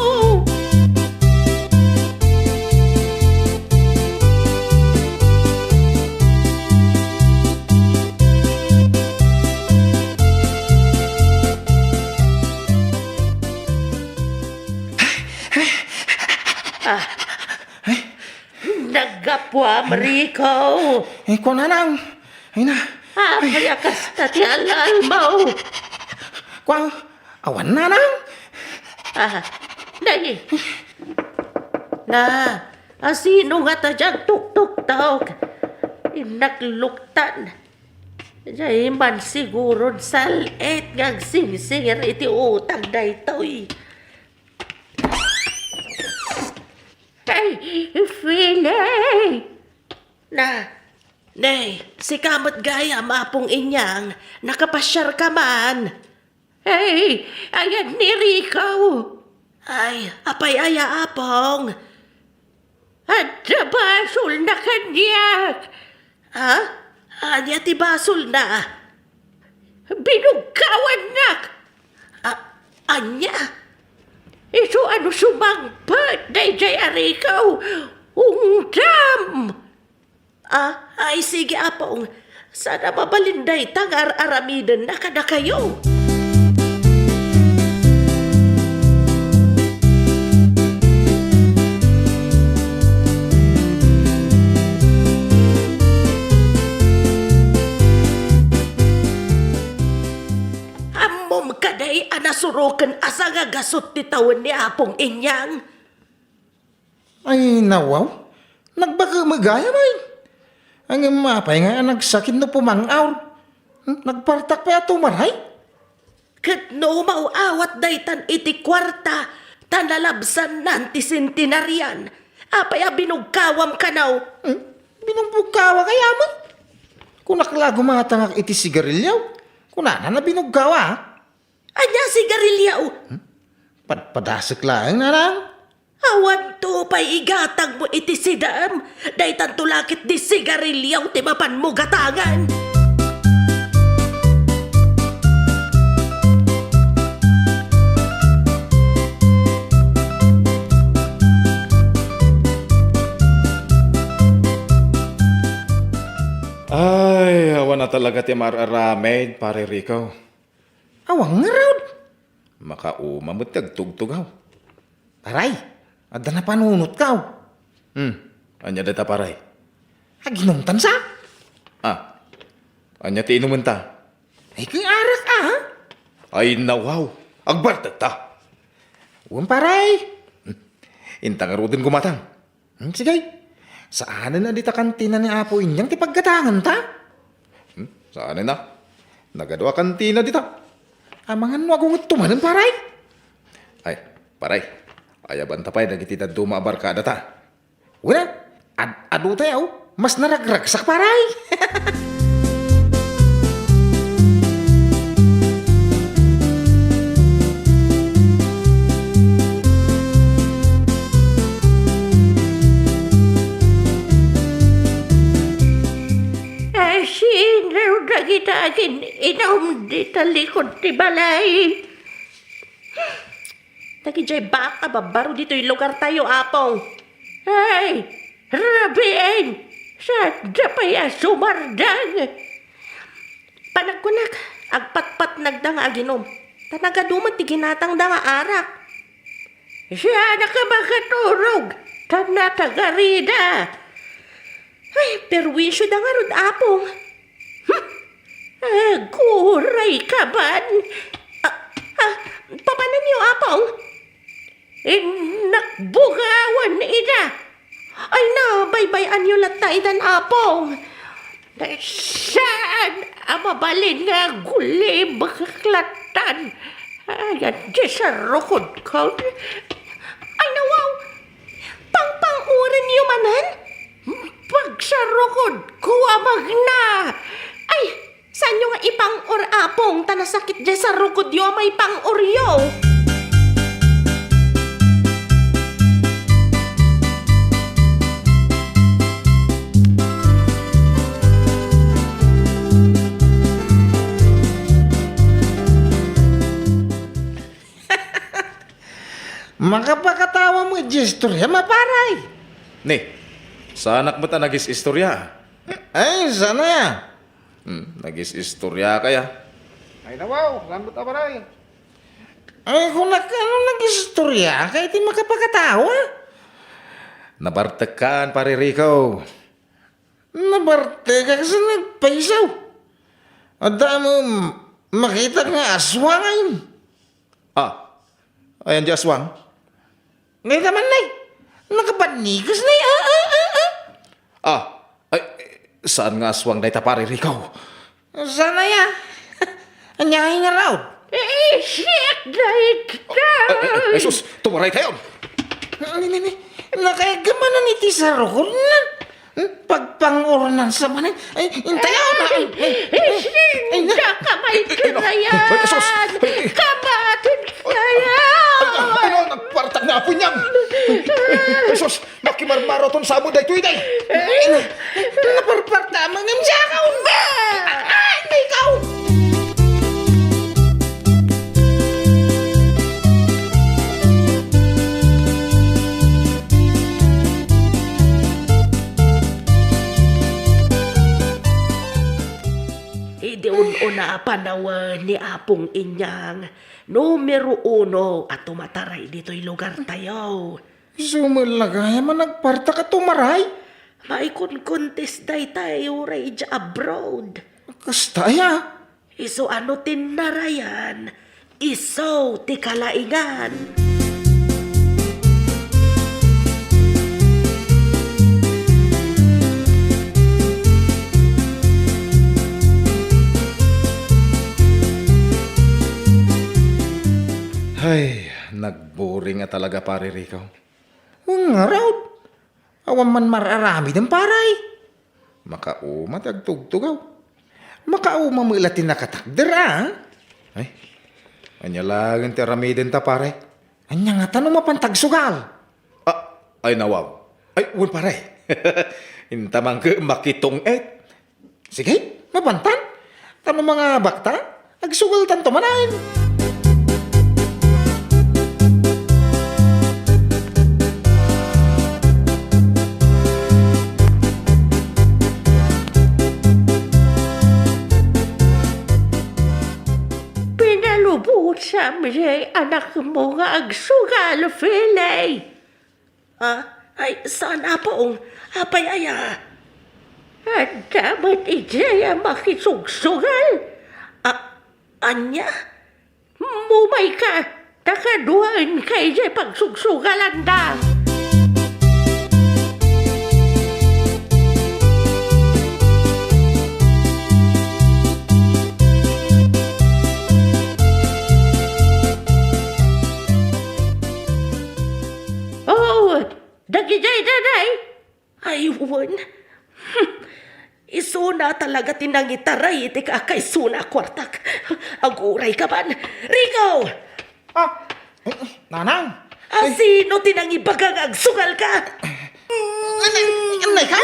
Nagapwa, Marico. Eh, kung nanang. Ay na. Payakas na ti alal mo. Kung, awan nanang. Nay. Sino nga ta dyan tuk-tuk-tok? Nagluktan. Jay man siguro salit ng sing-singer iti utang na ito'y. Ay, Philly! Nay, si kamot gaya mapong inyang, nakapasyar ka man. Hey, ayan ni Rico. Ay, apay aya apong. At sa basol na kanyak. Ha? Anya ti basol na. Binugkawan nak. Anya? Iso ano sumangpat na ijay arikaw. Ungdam. Ay sige apong. Sana mabalinday tangar aramidan na kada kayo. Amom kaday anasurokan asa nga gasot ti tawon ni apong inyang. Ay, nawaw. Nagbaga magaya may. Ang mapay nga nagsakit no pumangaw. Nagpartak pa ato maray. Kat no mauawat daytan iti kwarta, tanalabsan nanti centenarian. Apay binugkawam kanaw. Binugkawa kaya man. Kung naklago mga tangak iti sigarilyaw. Kunana na binugkawa ha. Anya sigarilyaw. Padasik lang nanang. Awan to pa'y igatag mo iti sidam. Daytan tulakit di sigarilyaw ti mapan mo gatangan. Ay, awan na talaga ti mararamed, pare Rico. Awang nga raw. Makaumamot tagtugtugaw. Aray, ada na panunot ka. Anya data paray. Aginumtan sa. Anya ti inuman ta. Ay kung arak ha. Ay nawaw, agbartag ta. Uwan paray. Intang arudin gumatang. Sige. Saan na dita kantina ni Apo inyang ti paggatangan ta? Saan na? Nagadwa kantina dita. Amangan mo akong tumanan paray. Ay, paray. Ayaban tapay dagiti na dumabarkada ta. Wala. Ado tayo. Mas naragragsak paray. Sinaw na kita akin inom di talikod ti balay. Nagijay baka babaro dito yung lugar tayo, apong. Ay, rabiin! Sadya pa ya sumardang! Panagkunak, agpatpat nagdang aginom. Tanagadumat ti ginatang danga arak. Siya na ka makaturog, tanatagarida. Ay, perwisyo da nga rod, apong. Guray ka ban? Papanan niyo, apong? Nakbugawan ida. Ay na, baybayan niyo latay dan, apong. Saan amabalin nga guli bakaklatan? Ayan, di sa rukod ko. Ay nawaw, pang-uran niyo manan? Pagsarukod, kuwamag na. Ay, saan nyo nga ipang-or apong tanasakit dyan sa rukod yo may pang-oryo? Makapakatawa mo gesturya maparay. Ni, sa anak mo ta nagis istorya. Ay, sana ya. Nagis istorya kaya. Ay nawaw, lambot paray. Ay, kung nag-istorya, kahit di makapakatawa. Nabartakan, pare Rico. Nabarte ka kasi nagpaisaw. Ada mo makita nga aswang ayun. Ayan di aswang. Ngayon naman na nakapanigas na Ay, saan nga aswang na ita, pare Rico? Sana ya. Anyahin nga raw. Siyak dahil ka! Ay, sus, tumaray tayo. Nakayagamanan iti sa rukod na. Pagpanguranan sa manan. Ay, intayaw na. Sinda kamay ka na yan! Ay, sus! Kamatin ka yan! Ay, kwartak na apo niyang. Jesus, nakimarmaro ton sa amo day tuy day. Naparparta mga msakaw ba? Ay, na ikaw! Idiun-una panawan ni Apong Inyang, numero 1 at tumataray dito'y lugar tayo. Sumalagay man nagparta ka tumaray. May contest day tayo rage abroad. Kastaya. Iso ano tinarayan, iso ti kalaingan. Ay, nagboring nga talaga pare Rico. Nga raw. Awan man mararami ng paray. Makauma tagtugtugaw. Makauma mo ilatin nakatakder ah. Ay, anya lang ti aramiden ta pare. Anya nga tanong mapantagsugal. Ah, ay nawaw. Ay, wala pare. Intamang ke makitong et. Sige, mabantan. Tanong mga bakta. Agsugal tanto manain. Pinalubot sa mga anak mo nga agsugal, Philay. Ay, sana poong apay aya. At dapat ijaya makisugsugal. Anya, mumay ka, takaduan kay jay pagsugsugalan da. Dagijay daday. Aywan. Isuna talaga tinangitaray iti kakay suna kwartak. Aguray ka man. Rico! Nanang. Sino tinangibagang agsugal ka? Anay ka?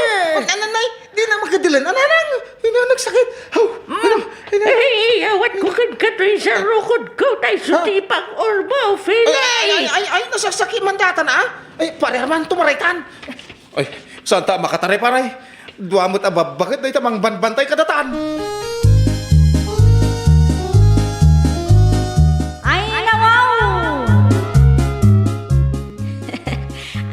Anay, di na magkadilan. Nanang, nagsakit. Ay, awat ko katoy sa rukod ko tay sutipang ormo, Philay. Ay, nasasakit man data na. Ay, parehaman tumaraytan. Ay, saan ta makatare pare? Duamot ababakit na itamang banbantay kadatan. Ay nawaw!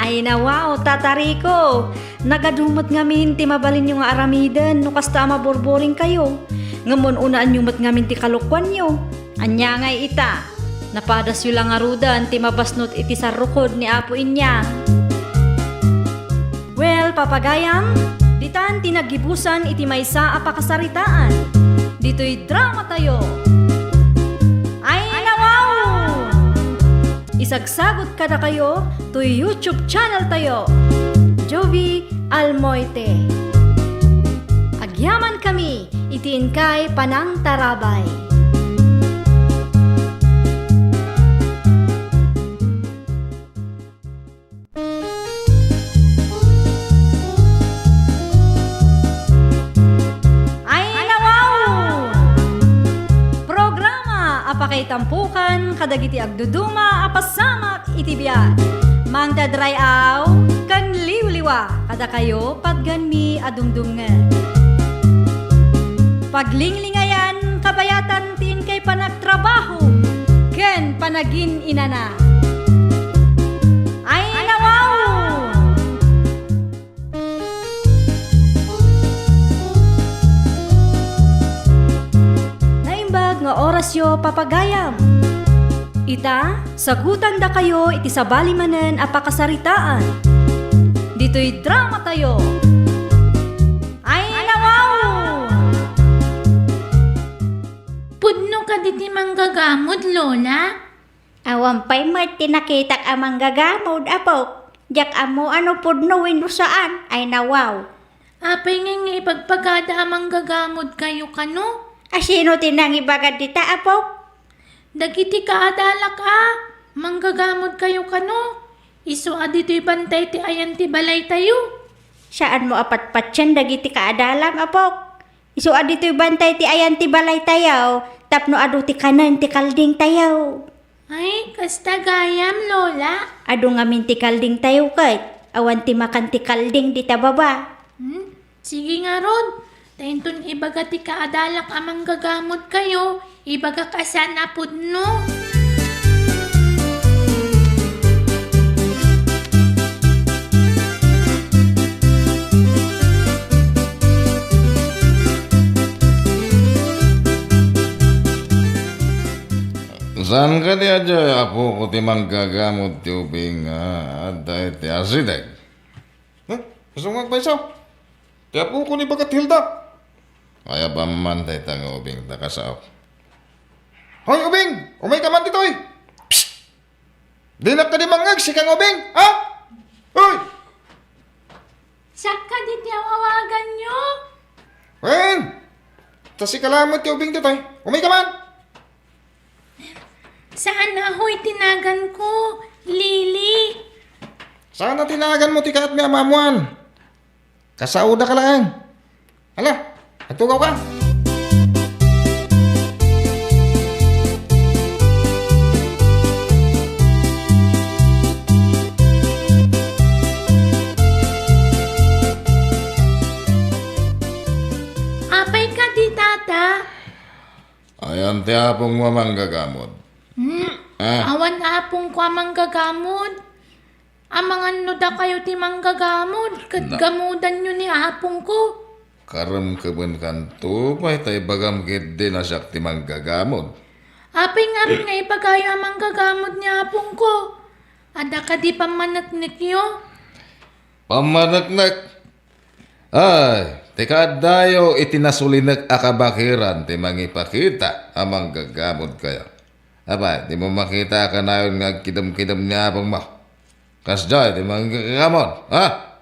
Ay nawaw, tatariko. Nagadumot ngamin ti mabalin yung aramiden no kasta maborboring kayo. Ngamon unaan yung mat ngamin ti kalukwan nyo. Anya ngay ita. Napadas yu lang arudan ti mabasnot iti sarukod ni Apo Inya. Well, papagayam, ditan tinagibusan iti maysa a pakasaritaan. Dito'y drama tayo. Ay nawaw! Isagsagot kada kayo to YouTube channel tayo. Jovi Almoite. Agyaman kami, itiin kay Panang Tarabay. Apakay tampukan, kadagiti agduduma, apasamak itibiyat. Mang dadrayaw, kan liwliwa, kada kayo pagganmi adungdungan. Paglinglingayan, kabayatan tin kay panagtrabaho, ken panagin inana. Ay nawaw! Nga orasyo papagayam. Ita, sagutan da kayo iti sabali manen a pakasaritaan. Dito'y drama tayo. Ay nawaw! Pudno ka diti manggagamod, Lola? Awan pa'y mat tinakitak amang gagamod, apo. Jak amo ano pudno wino saan, ay nawaw. Apay nga ipagpagada amang gagamod kayo kano? Asino tinang ibagad dita, apo? Dagiti kaadalak Manggagamot kayo kano? Isu adito'y bantay ti ayan ti balay tayo. Saan mo apat patyan dagiti kaadalam apok? Isu adito'y bantay ti ayan ti balay tayaw, tapno adu ti kanan ti kalding tayaw. Ay, kasta gayam, Lola. Adu ngamin ti kalding tayo kat, awan ti makan ti kalding di tababa. Sige nga Rod. Tainton ibaga ti kaadalak amang gagamot kayo. Ibaga kasan apod no. Saan ka di aja apo ko ti manggagamot ti ubing dahil ti asideg? Gusto mo magpaisaw? Ti apo ko ni Bagat Hilda. Kaya ba man tayo tanga ubing takasaw? Hoy ubing! Umay ka man dito eh! Psst! Di na ka di mangag si kang ubing, ha? Hoy! Saka di awawagan nyo. Wen! Tasi kalamot ti ubing dito eh. Umay ka man! Saan na ho'y tinagan ko? Lily. Sana tinagan mo ti kaat mi amamuan. Kasauda ka lang. Hala, nagtugaw ka. Apay ka di tata. Ayan ti apong mamanggagamot. Awan apong ko amang gagamod. Amangan no da kayo ti manggagamod. Kat gamudan nyo ni apong ko. Karam kabun kanto, pa'y tayo bagam gede na siya ti manggagamot. Apay nga rin nga ipagayo amang gagamod ni apong ko. Ada ka di pamanaknik yo. Pamanaknak. Ay, teka dayo itinasulinak akabakiran ti mangipakita amang gagamot kayo. Aba, di mo makita ka na yun nga kidam-kidam niya apong mo. Kasjay, di manggagamot, ha?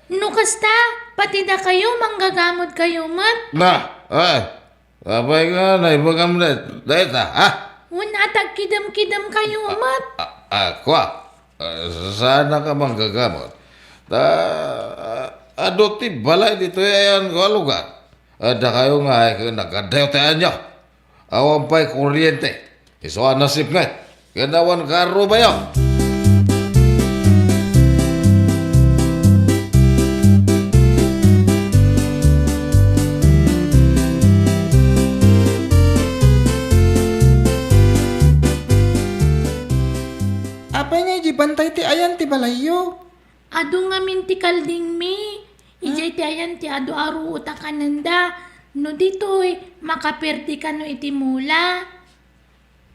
No kasta, pati da kayo manggagamod kayo mat. Na, ay, abay nga na, ibagam na, dahil ta, ha? Una tag kidam-kidam kayo mat. Kwa, sana ka manggagamot. Adoti balay dito yan ko lugar. Ada kayo nga, nagkadayo tayo nyo. Awan pa'y kuryente. Isuan nasip nga. Ganawan karo ba yun? Apay nga bantay ti ayan ti balayo. Ado nga minti kalding mi. Ijay ti ayan ti ado aru uta kananda. No dito'y makaperdi ka no iti mula.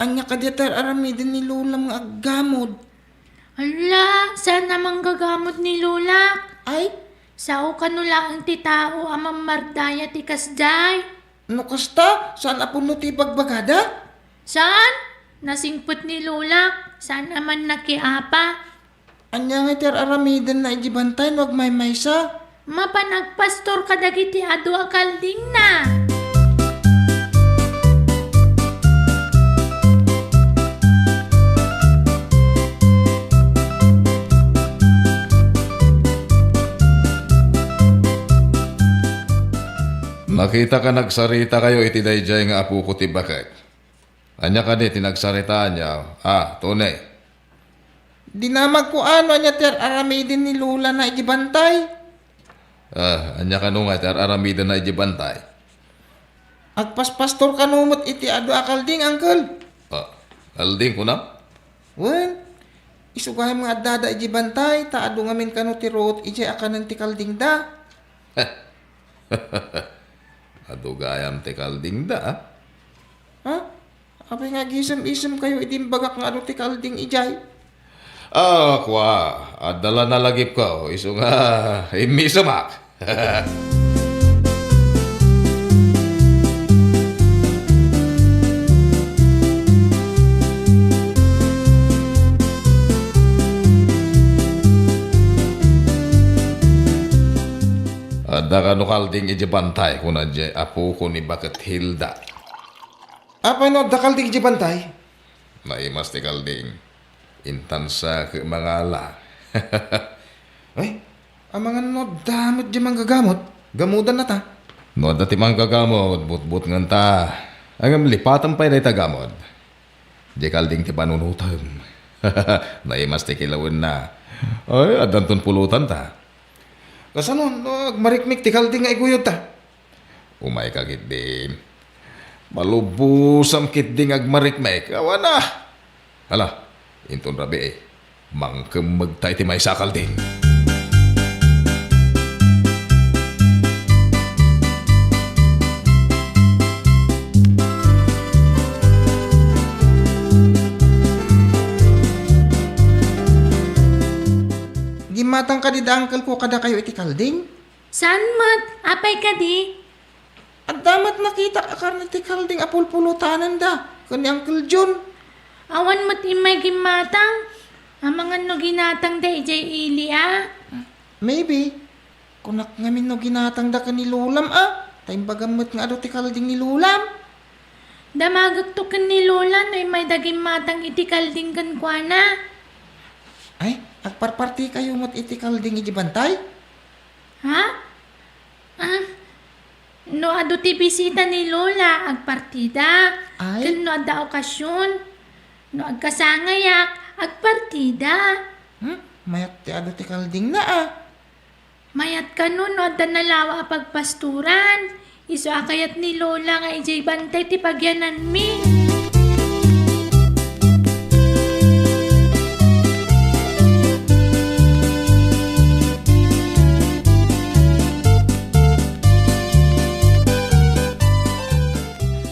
Anya ka diyatar aramidin ni Lola mga aggamod. Ala, saan namang gagamot ni Lola? Ay, Sao ka no lang ti tao amang mardaya ti kasjay? no kasta? Saan apon no ti bagbagada? Saan? Nasingput ni Lola. Saan naman nakiapa? Anya nga iter aramidin na bantay wag may maysa. Mapanagpastor kadagiti ado akalding na. Nakita ka nagsarita kayo iti dayjay nga apo ko ti Bagat. Anya ka di tinagsarita niya. Tunay. Dinamag ko ano anya ter aramidin ni Lola na bantay. Anya ka nung nga aramida na ijibantay. Agpaspastor kanumot iti ado akalding, uncle. Alding ko na? Wen, isugay mga dada bantay, ta ado ngamin kano ti root iti akanan ti kalding da. Adugayam ti kalding da. Ha? Apay nga gisem-isem kayo idimbagak nga ado ti kalding ijay. Kwa, adala na lagip ko. Iso nga, imisamak. Ada ka no kalding ijibantay ko na apo ko ni Bagat Hilda. Apay no, dakal di bantay? Naimas ti Kalding. Intan sa mangala. Ay, ang mga nodamot di manggagamot. Gamudan na ta. Noda ti manggagamot, but-but ngan ta. Ang lipatan pa rin tagamot. Di Kalding ti panunutan. Naimas ti kilawin na. Ay, adanton pulutan ta. Kasanon, marikmik ti Kalding nga iguyod ta. Umay ka din. Malubusam kit ding agmarikmek. Awa na. Hala, inton rabi eh. Mangkem magtay ti may sakal ding. Gimatang ka di da uncle ko kada kayo iti Kalding? San mat? Apay ka di? At damat nakita ka karna iti Kalding apulpulutanan da. Kani Uncle John. Awan mat imay gimatang. Ang mga no ginatang da ijay ili Maybe. Kunak ngamin no ginatang da ka ni Lulam Tayo bagamot nga ado ti Kalding ni Lulam. Damagak to kan ni Lola no may daging matang iti Kalding kan kwa na. Ay, agparparti kayo mat iti Kalding iti bantay? Ha? No ado ti bisita ni Lola agpartida. Ay. Ken no adda okasyon. No agkasangayak agpartida. Mayat ti ado ti Kalding na Mayat ka no adda nalawa a pagpasturan. Iso akayat ni Lola nga ijay bantay ti pagyanan mi.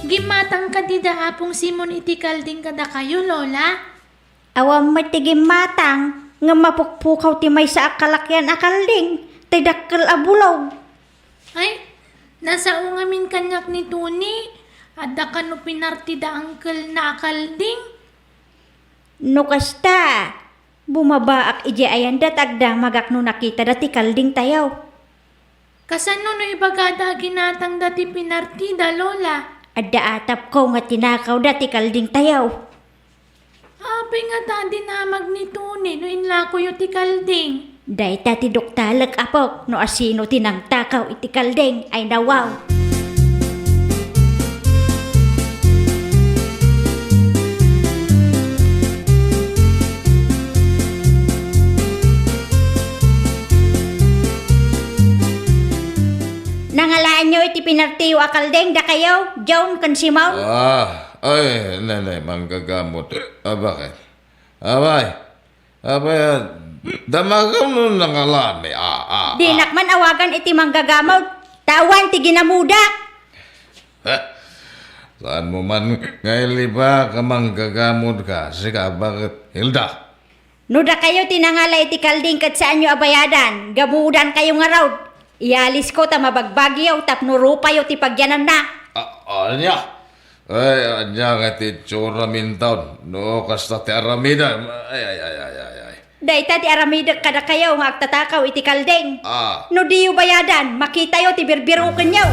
Gimatang ka di da apong Simon iti Kalding kada kayo, Lola? Awam matigim matang, nga mapukpukaw ti may sa akalakyan akalding, tay dakkel abulaw. Ay, nasa ungamin kanyak ni Tuni. Adda ka no pinarti da angkel na Kalding. No kasta, bumabaak iji ayan dat agda magak no nakita dati Kalding tayaw. Kasano no ibagada ginatang dati pinarti da, Lola? Adda atap ko nga tinakaw dati Kalding tayaw. Apay nga dadi namag ni Tuni no inlako yu ti Kalding. Day tati doktalag apok no asino tinang takaw iti Kalding ay nawaw. Nangalaan nyo iti pinartiyo a Kalding da kayo, John kan Simon? Ay, nanay, manggagamot. Bakit? Abay, damagam nun nangalami. Di nakman awagan iti manggagamot, tawan ti ginamuda. Saan mo man ngayon ba ka manggagamot ka? Sika, bakit? Hilda? No da kayo tinangala iti Kalding kat saan nyo abayadan, gamudan kayo nga raw. Ialis ko ta mabagbagyaw tapno rupayo ti pagyanan na. Anya? Ay, anya nga ti tsura mintaon. No, kasta ti aramida. Ay. Dayta ti aramida kada kayo nga agtatakaw iti Kalding. Ah. No diyo bayadan, makita yo ti birbirukan nyo.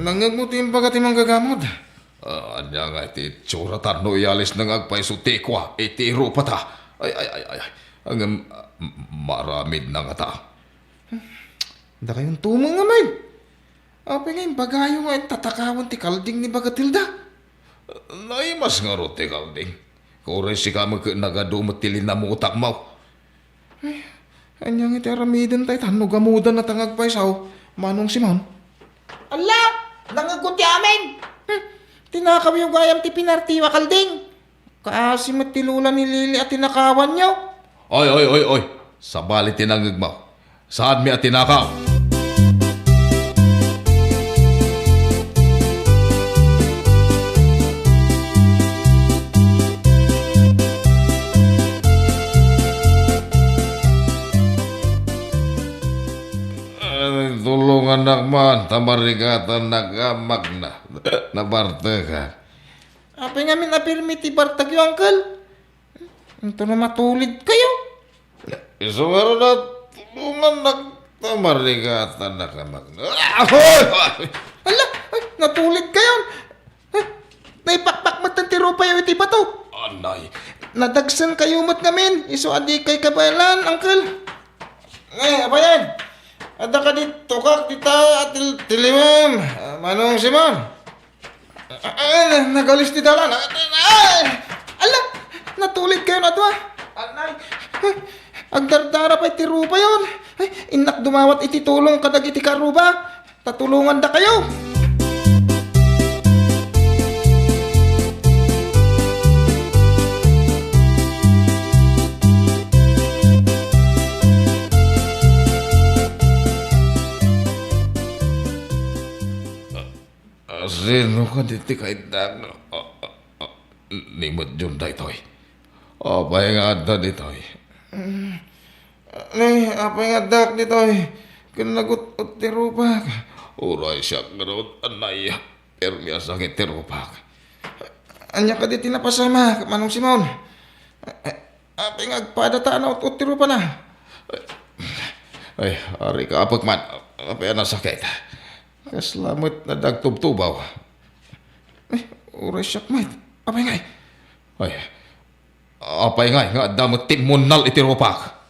Nangagmuti yung bagat yung manggagamot. Anya nga iti tsura no ialis nang agpaiso tekwa. Iti rupa ta. Ay. Ang maramid na nga ta. Da kayong tumang nga may. Api nga yung bagayo nga yung tatakawan ti Kalding ni Bagatilda. Naimas nga ro ti Kalding. Kore si ka nagadumot ti linamutak mo. Ay, anya nga iti aramidan tayo tanong gamudan na tangagpaisaw. Manong Simon. Ala! Nangagot ti amin! Tinakaw yung gayam ti pinartiwa Kalding. Kaasi matilula ni Lili at tinakawan nyo. Oy. Sabali tinangag mo. Saan mi at tinakaw? Tulungan nakman, tamarigatan nagamag na. Nabarte ka. Apay nga min apirmi ti bartag yung uncle. Ito na matulid kayo. Isumaro na tulungan nagtamarigatan na ka Ahoy! Ala, ay, natulid kayo. Ay, naipakpak mat ang tirupa yung iti bato. Anay, Nadagsan kayo mat ngamin. Iso adi kay kabayalan, uncle. abayan! Ada ka dito kak, tita at tilimam. Manong Simon. Nagalis di dalan. Ala, natulid kayo na to ah. Anay, Agdardara pa iti rupa yun. Ay, inak dumawat iti tulong kadag iti karuba. Tatulungan da kayo. sino ka diti kay dag? Nimot yun daytoy. Apay nga adda ditoy. Apay nga dak ditoy. Kinagut at tirupak. Uray siya garot anay. Permya sakit tirupak. Anya ka diti napasama, Manong Simon. Apay nga agpadataan na ut tirupa na. Ay, ari ka apag man. Apay na sakit. Kaslamot na dagtubtubaw. Ay, uray siya mate. Apay nga. Ay, apay nga damot timunal itirupak.